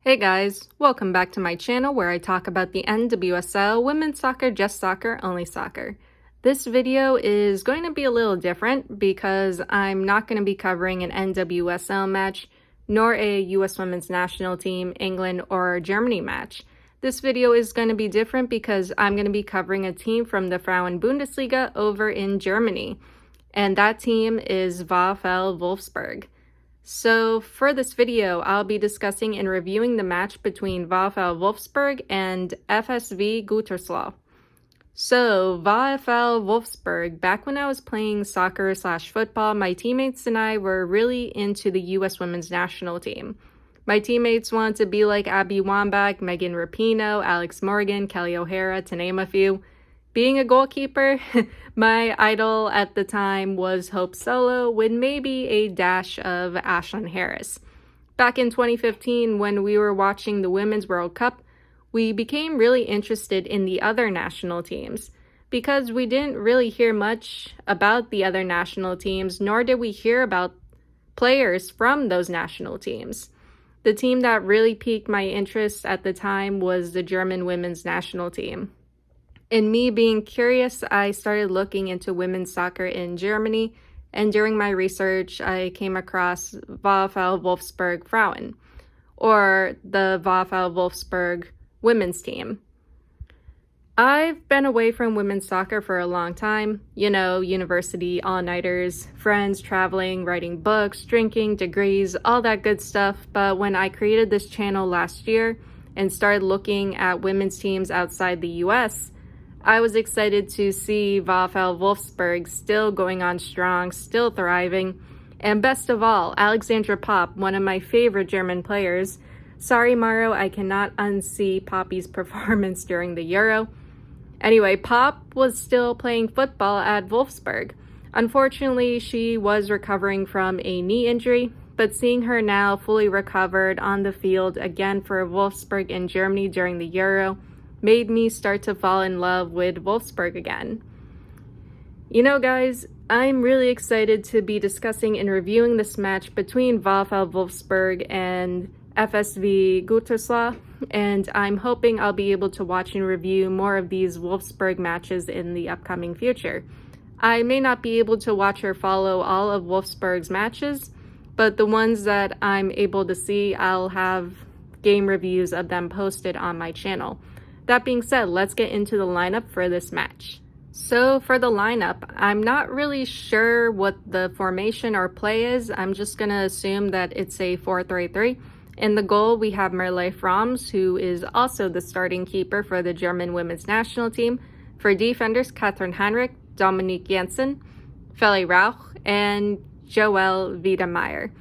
Hey guys, welcome back to my channel where I talk about the NWSL, women's soccer, just soccer, only soccer. This video is going to be a little different because I'm not going to be covering an NWSL match, nor a US women's national team, England or Germany match. This video is going to be different because I'm going to be covering a team from the Frauen Bundesliga over in Germany, and that team is VfL Wolfsburg. So for this video, I'll be discussing and reviewing the match between VfL Wolfsburg and FSV Gütersloh. So VfL Wolfsburg, back when I was playing soccer/football, my teammates and I were really into the US women's national team. My teammates wanted to be like Abby Wambach, Megan Rapinoe, Alex Morgan, Kelly O'Hara, to name a few. Being a goalkeeper, my idol at the time was Hope Solo with maybe a dash of Ashlyn Harris. Back in 2015, when we were watching the Women's World Cup, we became really interested in the other national teams because we didn't really hear much about the other national teams, nor did we hear about players from those national teams. The team that really piqued my interest at the time was the German women's national team. In me being curious, I started looking into women's soccer in Germany, and during my research, I came across VfL Wolfsburg Frauen, or the VfL Wolfsburg women's team. I've been away from women's soccer for a long time, university all-nighters, friends, traveling, writing books, drinking, degrees, all that good stuff, but when I created this channel last year and started looking at women's teams outside the US, I was excited to see VfL Wolfsburg still going on strong, still thriving, and best of all, Alexandra Popp, one of my favorite German players. Sorry, Maro, I cannot unsee Poppy's performance during the Euro. Anyway, Popp was still playing football at Wolfsburg. Unfortunately, she was recovering from a knee injury, but seeing her now fully recovered on the field again for Wolfsburg in Germany during the Euro made me start to fall in love with Wolfsburg again. Guys, I'm really excited to be discussing and reviewing this match between VfL Wolfsburg and FSV Gütersloh, and I'm hoping I'll be able to watch and review more of these Wolfsburg matches in the upcoming future. I may not be able to watch or follow all of Wolfsburg's matches, but the ones that I'm able to see, I'll have game reviews of them posted on my channel. That being said, let's get into the lineup for this match. So for the lineup, I'm not really sure what the formation or play is. I'm just going to assume that it's a 4-3-3. In the goal, we have Merle Fromms, who is also the starting keeper for the German women's national team. For defenders, Katrin Heinrich, Dominique Jensen, Feli Rauch, and Joelle Wiedemeyer.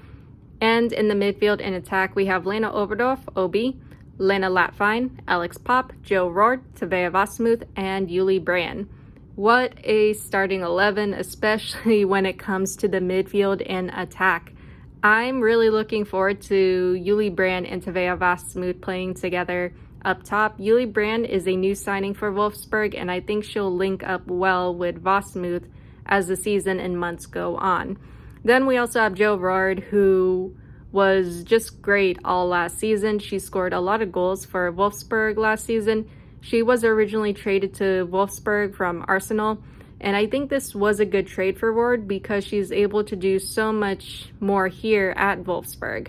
And in the midfield and attack, we have Lena Oberdorf, OB, Lena Latfine, Alex Popp, Jo Roord, Tavea Wasmuth, and Julie Brand. What a starting 11, especially when it comes to the midfield and attack. I'm really looking forward to Julie Brand and Tavea Wasmuth playing together up top. Julie Brand is a new signing for Wolfsburg, and I think she'll link up well with Wasmuth as the season and months go on. Then we also have Jo Roord, who was just great all last season. She scored a lot of goals for Wolfsburg last season. She was originally traded to Wolfsburg from Arsenal, and I think this was a good trade for Roord because she's able to do so much more here at Wolfsburg.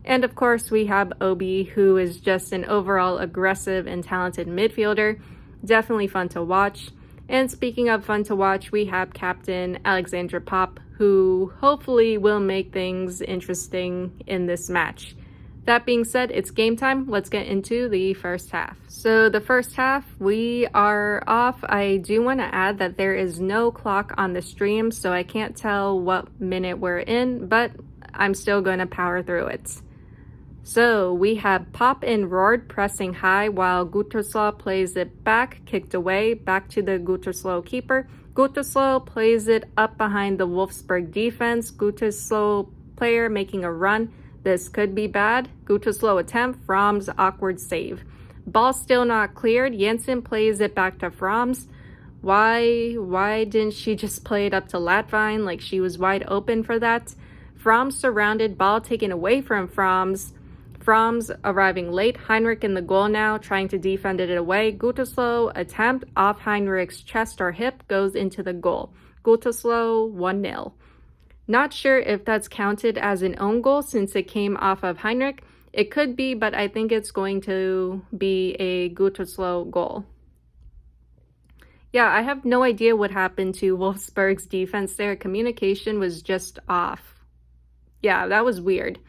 And of course, we have Obi, who is just an overall aggressive and talented midfielder. Definitely fun to watch. And speaking of fun to watch, we have Captain Alexandra Popp, who hopefully will make things interesting in this match. That being said, it's game time. Let's get into the first half. So the first half, we are off. I do want to add that there is no clock on the stream, so I can't tell what minute we're in, but I'm still going to power through it. So we have Popp and Roord pressing high while Gütersloh plays it back, kicked away, back to the Gütersloh keeper. Gütersloh plays it up behind the Wolfsburg defense. Gütersloh player making a run. This could be bad. Gütersloh attempt, Fromms awkward save. Ball still not cleared. Jensen plays it back to Fromms. Why didn't she just play it up to Latfine like she was wide open for that? Fromms surrounded, ball taken away from Fromms. Franz arriving late, Heinrich in the goal now, trying to defend it away. Gütersloh attempt off Heinrich's chest or hip goes into the goal. Gütersloh 1-0. Not sure if that's counted as an own goal since it came off of Heinrich. It could be, but I think it's going to be a Gütersloh goal. Yeah, I have no idea what happened to Wolfsburg's defense there. Communication was just off. Yeah, that was weird.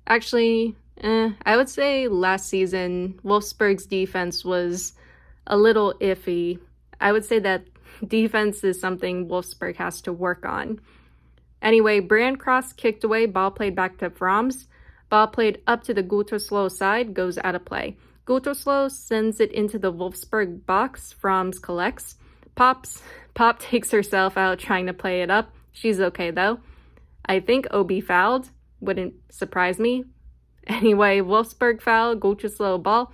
Actually, I would say last season, Wolfsburg's defense was a little iffy. I would say that defense is something Wolfsburg has to work on. Anyway, Brand cross kicked away, ball played back to Franz. Ball played up to the Gütersloh side, goes out of play. Gütersloh sends it into the Wolfsburg box. Franz collects. Pop takes herself out trying to play it up. She's okay though. I think OB fouled. Wouldn't surprise me. Anyway, Wolfsburg foul, Gütersloh ball.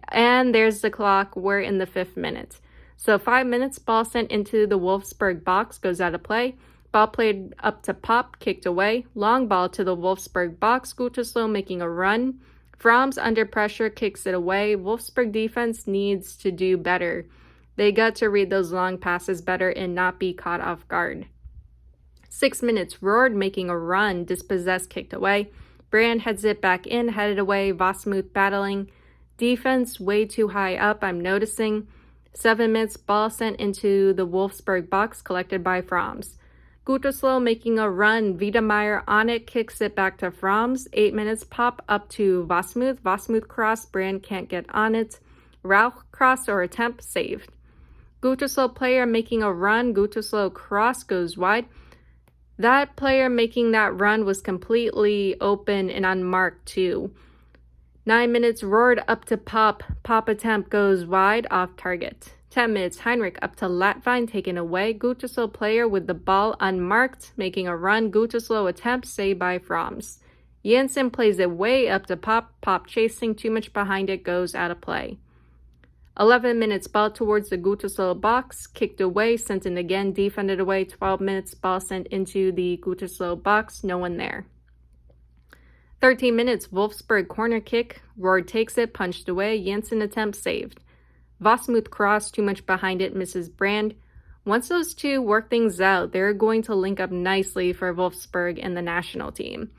And there's the clock. We're in the 5th minute. So 5 minutes, ball sent into the Wolfsburg box, goes out of play. Ball played up to Pop, kicked away. Long ball to the Wolfsburg box, Gütersloh making a run. Franz under pressure kicks it away. Wolfsburg defense needs to do better. They got to read those long passes better and not be caught off guard. 6 minutes, Roord making a run, dispossessed, kicked away. Brand heads it back in, headed away, Vasmuth battling. Defense way too high up, I'm noticing. 7 minutes, ball sent into the Wolfsburg box, collected by Franz. Gütersloh making a run, Wiedemeyer on it, kicks it back to Franz. 8 minutes, pop up to Vasmuth. Vasmuth cross, Brand can't get on it. Rauch cross or attempt, saved. Gütersloh player making a run, Gütersloh cross goes wide. That player making that run was completely open and unmarked too. 9 minutes, Roord up to Pop. Pop attempt goes wide, off target. 10 minutes, Heinrich up to Latvine, taken away. Gütersloh player with the ball unmarked, making a run. Gütersloh attempt, saved by Franz. Jensen plays it way up to Pop. Pop chasing, too much behind it, goes out of play. 11 minutes, ball towards the Gütersloh box, kicked away, sent in again, defended away. 12 minutes, ball sent into the Gütersloh box, no one there. 13 minutes, Wolfsburg corner kick, Roord takes it, punched away, Jensen attempt saved. Vasmuth cross, too much behind it, misses Brand. Once those two work things out, they're going to link up nicely for Wolfsburg and the national team.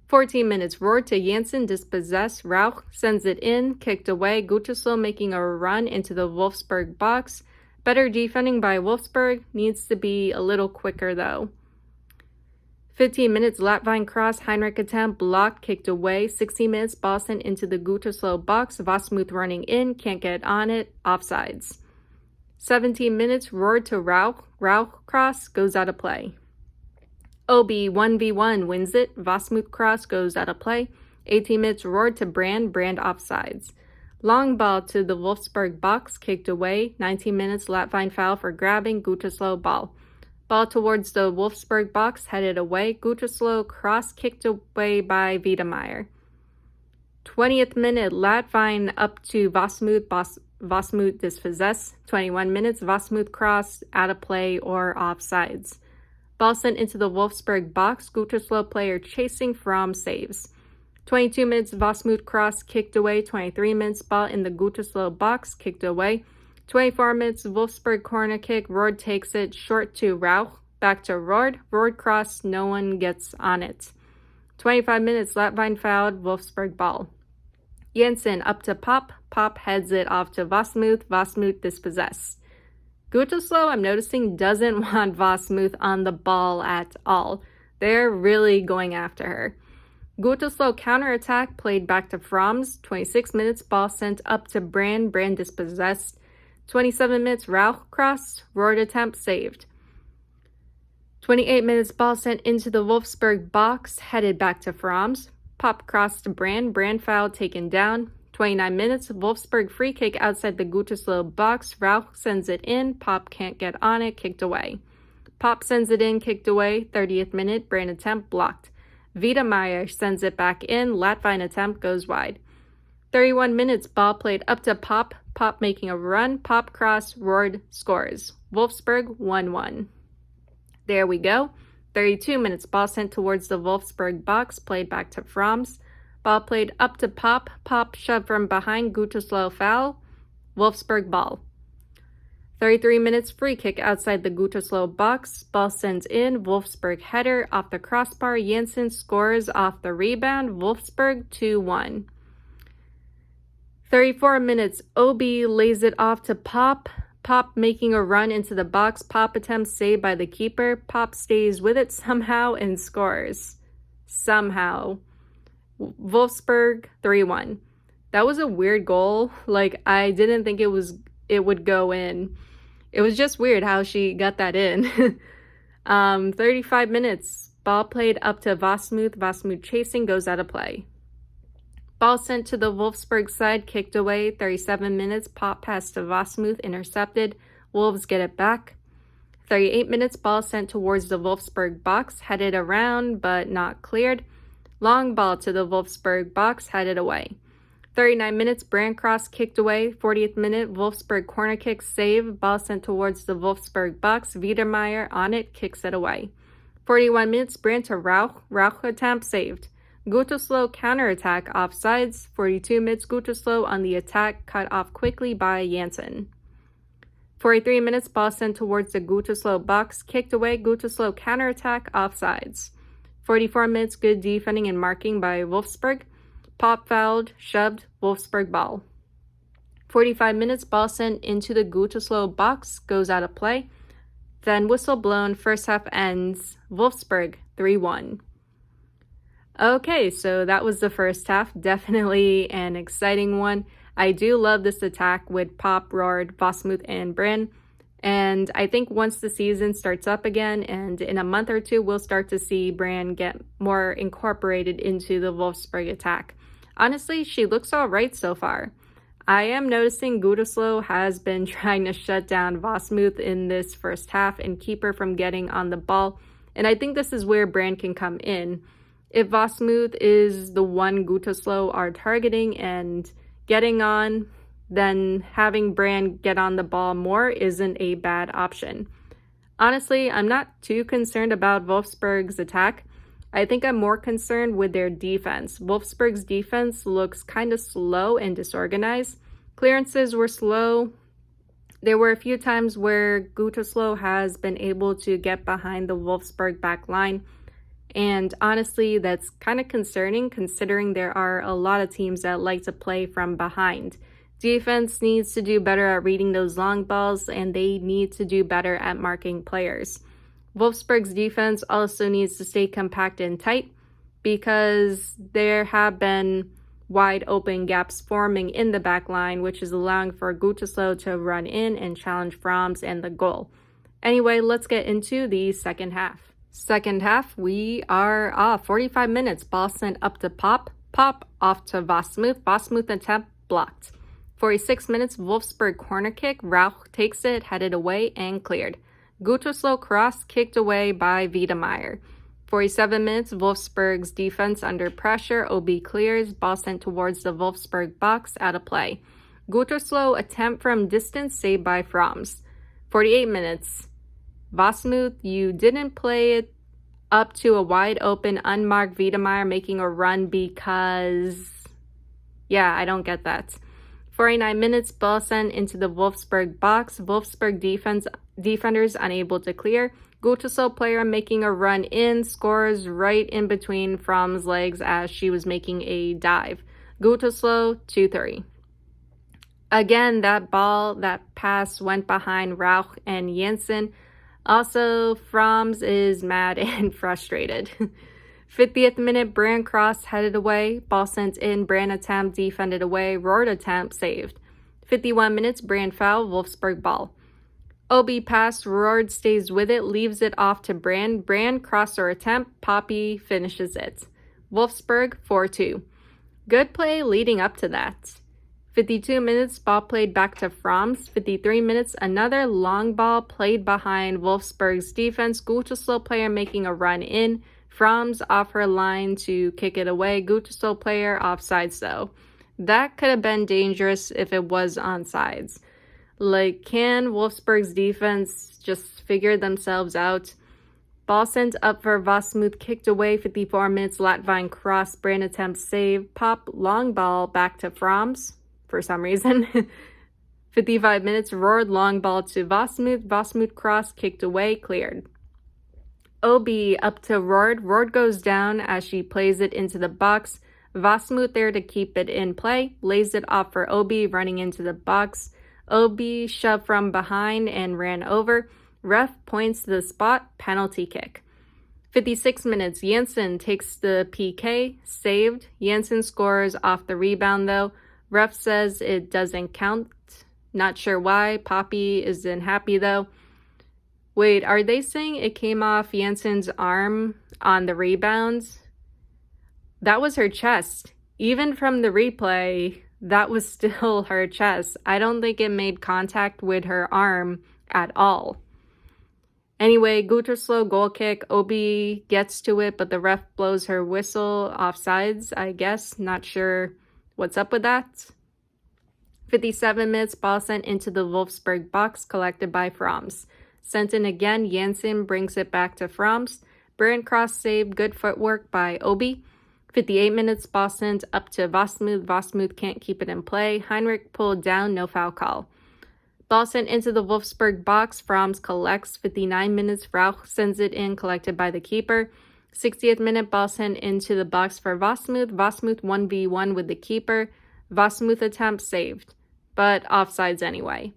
14 minutes, Roord to Jensen, dispossessed, Rauch sends it in, kicked away, Gütersloh making a run into the Wolfsburg box. Better defending by Wolfsburg, needs to be a little quicker though. 15 minutes, Latvine cross, Heinrich attempt, blocked, kicked away. 16 minutes, ball sent into the Gütersloh box, Vasmuth running in, can't get on it, offsides. 17 minutes, Roord to Rauch, Rauch cross, goes out of play. OB 1v1 wins it, Vasmuth cross goes out of play. 18 minutes, Roord to Brand, Brand offsides. Long ball to the Wolfsburg box, kicked away. 19 minutes, Latvine foul for grabbing, Gütersloh ball. Ball towards the Wolfsburg box, headed away. Gütersloh cross kicked away by Wiedemeyer. 20th minute, Latvine up to Vasmuth. Vasmuth dispossessed. 21 minutes, Vasmuth cross, out of play or offsides. Ball sent into the Wolfsburg box. Gütersloh player chasing from saves. 22 minutes, Vasmuth cross kicked away. 23 minutes, ball in the Gütersloh box, kicked away. 24 minutes, Wolfsburg corner kick, Roord takes it, short to Rauch, back to Roord, Roord cross, no one gets on it. 25 minutes, Latvine fouled, Wolfsburg ball. Jensen up to Pop, Pop heads it off to Vasmuth, Vasmuth dispossessed. Gütersloh, I'm noticing, doesn't want Vasmuth on the ball at all. They're really going after her. Gütersloh counterattack, played back to Franz, 26 minutes, ball sent up to Brand, Brand dispossessed. 27 minutes, Rauch cross, Roord attempt saved. 28 minutes, ball sent into the Wolfsburg box, headed back to Franz. Pop cross to Brand, Brand foul taken down. 29 minutes, Wolfsburg free kick outside the Gütersloh box, Rauch sends it in, Pop can't get on it, kicked away. Pop sends it in, kicked away, 30th minute, Brand attempt blocked. Wiedemeyer sends it back in, Latvine attempt goes wide. 31 minutes, ball played up to Pop, Pop making a run, Pop cross, Roord scores. Wolfsburg 1-1. There we go. 32 minutes, ball sent towards the Wolfsburg box, played back to Franz. Ball played up to Pop. Pop shoved from behind. Gütersloh foul. Wolfsburg ball. 33 minutes free kick outside the Gütersloh box. Ball sent in. Wolfsburg header off the crossbar. Janssen scores off the rebound. Wolfsburg 2-1. 34 minutes. OB lays it off to Pop. Pop making a run into the box. Pop attempts saved by the keeper. Pop stays with it somehow and scores. Somehow. Wolfsburg 3-1. That was a weird goal. Like, I didn't think it would go in. It was just weird how she got that in. 35 minutes. Ball played up to Wasmuth. Wasmuth chasing, goes out of play. Ball sent to the Wolfsburg side, kicked away. 37 minutes. Pop pass to Wasmuth, intercepted. Wolves get it back. 38 minutes. Ball sent towards the Wolfsburg box, headed around but not cleared. Long ball to the Wolfsburg box, headed away. 39 minutes, Brand cross kicked away. 40th minute, Wolfsburg corner kick save. Ball sent towards the Wolfsburg box. Wiedermeyer on it, kicks it away. 41 minutes, Brand to Rauch. Rauch attempt saved. Gütersloh counterattack offsides. 42 minutes, Gütersloh on the attack, cut off quickly by Janssen. 43 minutes, ball sent towards the Gütersloh box, kicked away. Gütersloh counterattack offsides. 44 minutes, good defending and marking by Wolfsburg. Pop fouled, shoved, Wolfsburg ball. 45 minutes, ball sent into the Gütersloh box, goes out of play. Then whistle blown, first half ends, Wolfsburg 3-1. Okay, so that was the first half. Definitely an exciting one. I do love this attack with Pop, Roard, Wasmuth, and Bryn. And I think once the season starts up again, and in a month or two, we'll start to see Brand get more incorporated into the Wolfsburg attack. Honestly, she looks all right so far. I am noticing Gütersloh has been trying to shut down Wasmuth in this first half and keep her from getting on the ball. And I think this is where Brand can come in. If Wasmuth is the one Gütersloh are targeting and getting on, then having Brand get on the ball more isn't a bad option. Honestly, I'm not too concerned about Wolfsburg's attack. I think I'm more concerned with their defense. Wolfsburg's defense looks kind of slow and disorganized. Clearances were slow. There were a few times where Gütersloh has been able to get behind the Wolfsburg back line. And honestly, that's kind of concerning considering there are a lot of teams that like to play from behind. Defense needs to do better at reading those long balls, and they need to do better at marking players. Wolfsburg's defense also needs to stay compact and tight because there have been wide open gaps forming in the back line, which is allowing for Gütersloh to run in and challenge Fromms and the goal. Anyway, let's get into the second half. Second half, we are off. 45 minutes, ball sent up to Pop. Pop off to Wasmuth. Wasmuth attempt blocked. 46 minutes, Wolfsburg corner kick. Rauch takes it, headed away, and cleared. Gütersloh cross kicked away by Wiedermeyer. 47 minutes, Wolfsburg's defense under pressure. OB clears, ball sent towards the Wolfsburg box, out of play. Gütersloh attempt from distance, saved by Fromms. 48 minutes, Wasmuth, you didn't play it up to a wide open, unmarked Wiedermeyer making a run because... yeah, I don't get that. 49 minutes, ball sent into the Wolfsburg box. Wolfsburg defenders unable to clear. Gütersloh player making a run in, scores right in between Fromm's legs as she was making a dive. Gütersloh 2-3. Again, that pass went behind Rauch and Janssen. Also, Fromms is mad and frustrated. 50th minute, Brand cross headed away. Ball sent in, Brand attempt defended away. Roard attempt saved. 51 minutes, Brand foul, Wolfsburg ball. OB pass, Roard stays with it, leaves it off to Brand. Brand crosser attempt, Poppy finishes it. Wolfsburg 4-2. Good play leading up to that. 52 minutes, ball played back to Fromms. 53 minutes, another long ball played behind Wolfsburg's defense. Gütersloh player making a run in. Fromms off her line to kick it away. Gütersloh player offsides though. That could have been dangerous if it was onsides. Like, can Wolfsburg's defense just figure themselves out? Ball sent up for Vasmuth, kicked away, 54 minutes, Latvine cross, Brand attempt save, pop, long ball, back to Fromms, for some reason. 55 minutes, roared, long ball to Vasmuth, Vasmuth cross, kicked away, cleared. OB up to Roard, Roard goes down as she plays it into the box, Vasmuth there to keep it in play, lays it off for OB, running into the box, OB shoved from behind and ran over, ref points to the spot, penalty kick. 56 minutes, Janssen takes the PK, saved. Janssen scores off the rebound though. Ref says it doesn't count. Not sure why. Poppy isn't happy though. Wait, are they saying it came off Janssen's arm on the rebound? That was her chest. Even from the replay, that was still her chest. I don't think it made contact with her arm at all. Anyway, Gütersloh goal kick. Obi gets to it, but the ref blows her whistle offsides, I guess. Not sure what's up with that. 57 minutes, ball sent into the Wolfsburg box, collected by Fromms. Sent in again, Janssen brings it back to Fromms. Brand cross save, good footwork by Obi. 58 minutes, ball sent up to Vasmuth. Vasmuth can't keep it in play. Heinrich pulled down, no foul call. Ball sent into the Wolfsburg box. Fromms collects. 59 minutes. Rauch sends it in, collected by the keeper. 60th minute, ball sent into the box for Vasmuth. Vasmuth 1v1 with the keeper. Vasmuth attempt saved, but offsides anyway.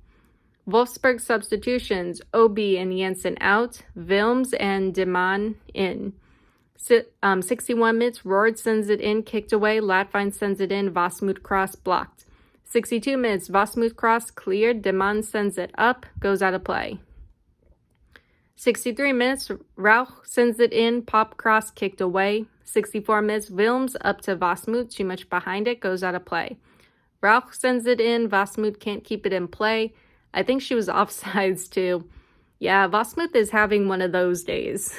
Wolfsburg substitutions. OB and Janssen out. Wilms and Deman in. 61 minutes. Roard sends it in, kicked away. Latvine sends it in. Vasmuth cross blocked. 62 minutes, Vasmuth cross cleared, Deman sends it up, goes out of play. 63 minutes, Rauch sends it in, pop cross kicked away. 64 minutes, Wilms up to Vasmuth, too much behind it, goes out of play. Rauch sends it in, Vasmuth can't keep it in play. I think she was offsides too. Yeah, Vasmuth is having one of those days.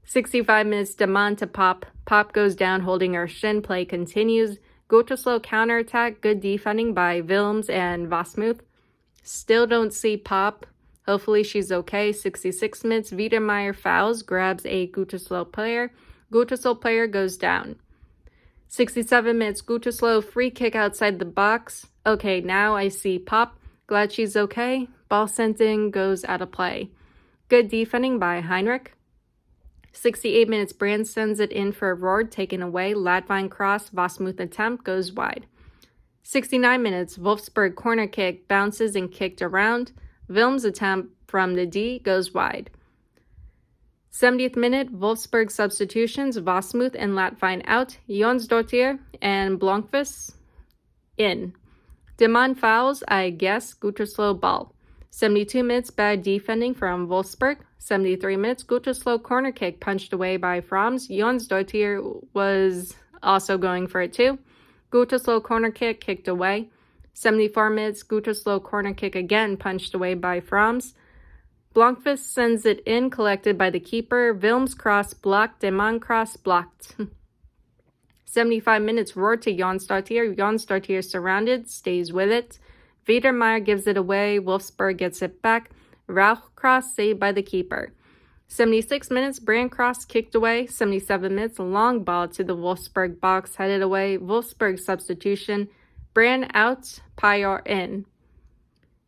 65 minutes, Deman to Pop. Pop goes down holding her shin, play continues. Gütersloh counterattack, good defending by Wilms and Vasmuth. Still don't see Pop. Hopefully she's okay. 66 minutes, Wiedermeyer fouls, grabs a Gütersloh player. Gütersloh player goes down. 67 minutes, Gütersloh free kick outside the box. Okay, now I see Pop. Glad she's okay. Ball sent in, goes out of play. Good defending by Heinrich. 68 minutes, Brand sends it in for a Roard, taken away. Latvine cross, Vasmuth attempt, goes wide. 69 minutes, Wolfsburg corner kick, bounces and kicked around. Wilms attempt from the D, goes wide. 70th minute, Wolfsburg substitutions, Vasmuth and Latvine out. Jonsdottir and Blomqvist in. Deman fouls, I guess, Gütersloh ball. 72 minutes, bad defending from Wolfsburg. 73 minutes, Gütersloh corner kick punched away by Fromms. Jonsdottir was also going for it too. Gütersloh corner kick kicked away. 74 minutes, Gütersloh corner kick again punched away by Fromms. Blomqvist sends it in, collected by the keeper. Wilms cross blocked, Deman cross blocked. 75 minutes, Roard to Jonsdottir. Jonsdottir surrounded, stays with it. Wiedermeyer gives it away. Wolfsburg gets it back. Rauch cross saved by the keeper. 76 minutes, Brand cross kicked away. 77 minutes, long ball to the Wolfsburg box, headed away. Wolfsburg substitution. Brand out, Pyar in.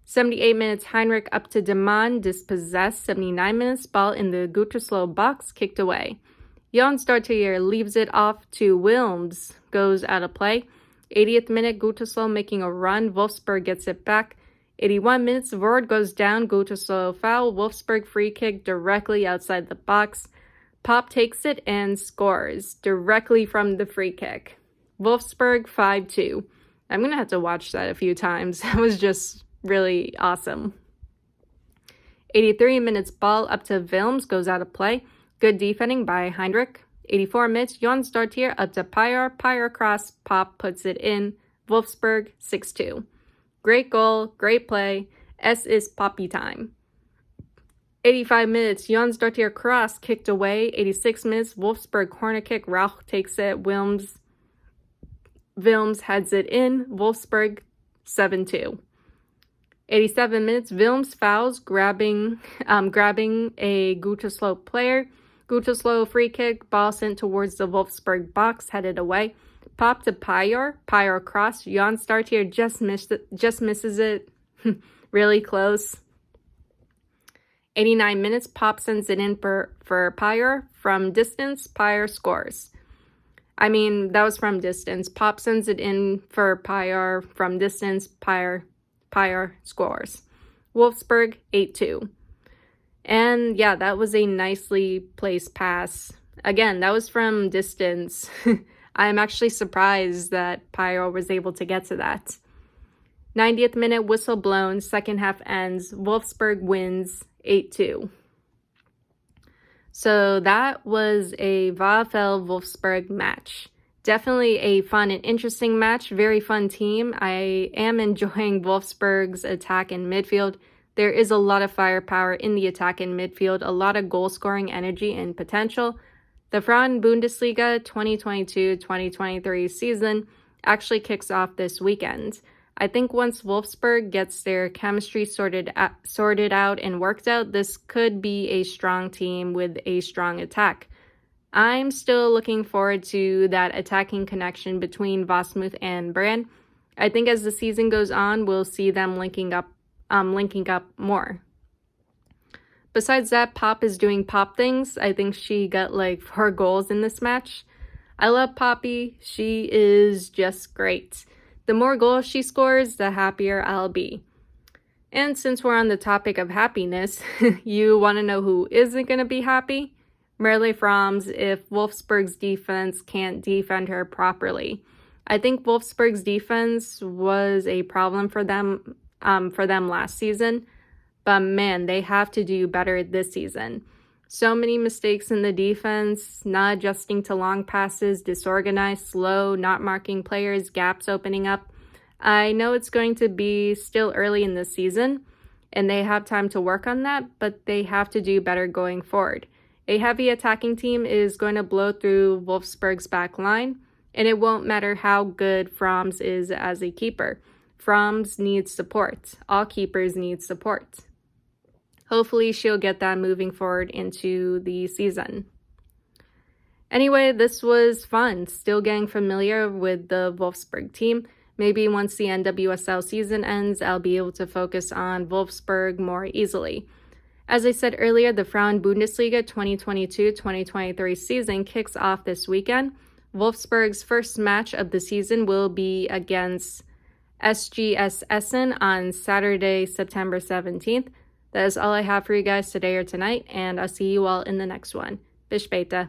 78 minutes, Heinrich up to Deman, dispossessed. 79 minutes, ball in the Gütersloh box, kicked away. Jonsdottir leaves it off to Wilms, goes out of play. 80th minute, Gütersloh making a run. Wolfsburg gets it back. 81 minutes, Roard goes down. Gütersloh foul. Wolfsburg free kick directly outside the box. Pop takes it and scores directly from the free kick. Wolfsburg 5-2. I'm going to have to watch that a few times. That was just really awesome. 83 minutes, ball up to Wilms, goes out of play. Good defending by Heinrich. 84 minutes, Jonsdottir up to Pyar. Pyar cross, Pop puts it in. Wolfsburg 6-2. Great goal, great play. S is Poppy time. 85 minutes, Jonsdottir cross kicked away. 86 minutes, Wolfsburg corner kick. Rauch takes it. Wilms heads it in. Wolfsburg 7-2. 87 minutes, Wilms fouls, grabbing a Gütersloh player. Gütersloh free kick, ball sent towards the Wolfsburg box, headed away. Pop to Pyor. Pyor cross. Jan Startier just misses it. Really close. 89 minutes, Pop sends it in for Pyor. From distance, Pyor scores. I mean, that was from distance. Pop sends it in for Pyor. From distance, Pyor scores. Wolfsburg 8-2. And yeah, that was a nicely placed pass. Again, that was from distance. I'm actually surprised that Pyor was able to get to that. 90th minute, whistle blown, second half ends, Wolfsburg wins 8-2. So that was a VfL Wolfsburg match. Definitely a fun and interesting match, very fun team. I am enjoying Wolfsburg's attack in midfield. There is a lot of firepower in the attack in midfield, a lot of goal-scoring energy and potential. The Frauen Bundesliga 2022-2023 season actually kicks off this weekend. I think once Wolfsburg gets their chemistry sorted out and worked out, this could be a strong team with a strong attack. I'm still looking forward to that attacking connection between Wasmuth and Brand. I think as the season goes on, we'll see them linking up more. Besides that, Pop is doing Pop things. I think she got like 4 goals in this match. I love Poppy. She is just great. The more goals she scores, the happier I'll be. And since we're on the topic of happiness, you want to know who isn't going to be happy? Merle Franz, if Wolfsburg's defense can't defend her properly. I think Wolfsburg's defense was a problem for them last season. But man, they have to do better this season. So many mistakes in the defense, not adjusting to long passes, disorganized, slow, not marking players, gaps opening up. I know it's going to be still early in the season, and they have time to work on that, but they have to do better going forward. A heavy attacking team is going to blow through Wolfsburg's back line, and it won't matter how good Franz is as a keeper. Franz needs support. All keepers need support. Hopefully she'll get that moving forward into the season. Anyway, this was fun. Still getting familiar with the Wolfsburg team. Maybe once the NWSL season ends, I'll be able to focus on Wolfsburg more easily. As I said earlier, the Frauen Bundesliga 2022-2023 season kicks off this weekend. Wolfsburg's first match of the season will be against SGS Essen on Saturday, September 17th. That is all I have for you guys today or tonight, and I'll see you all in the next one. Bis später.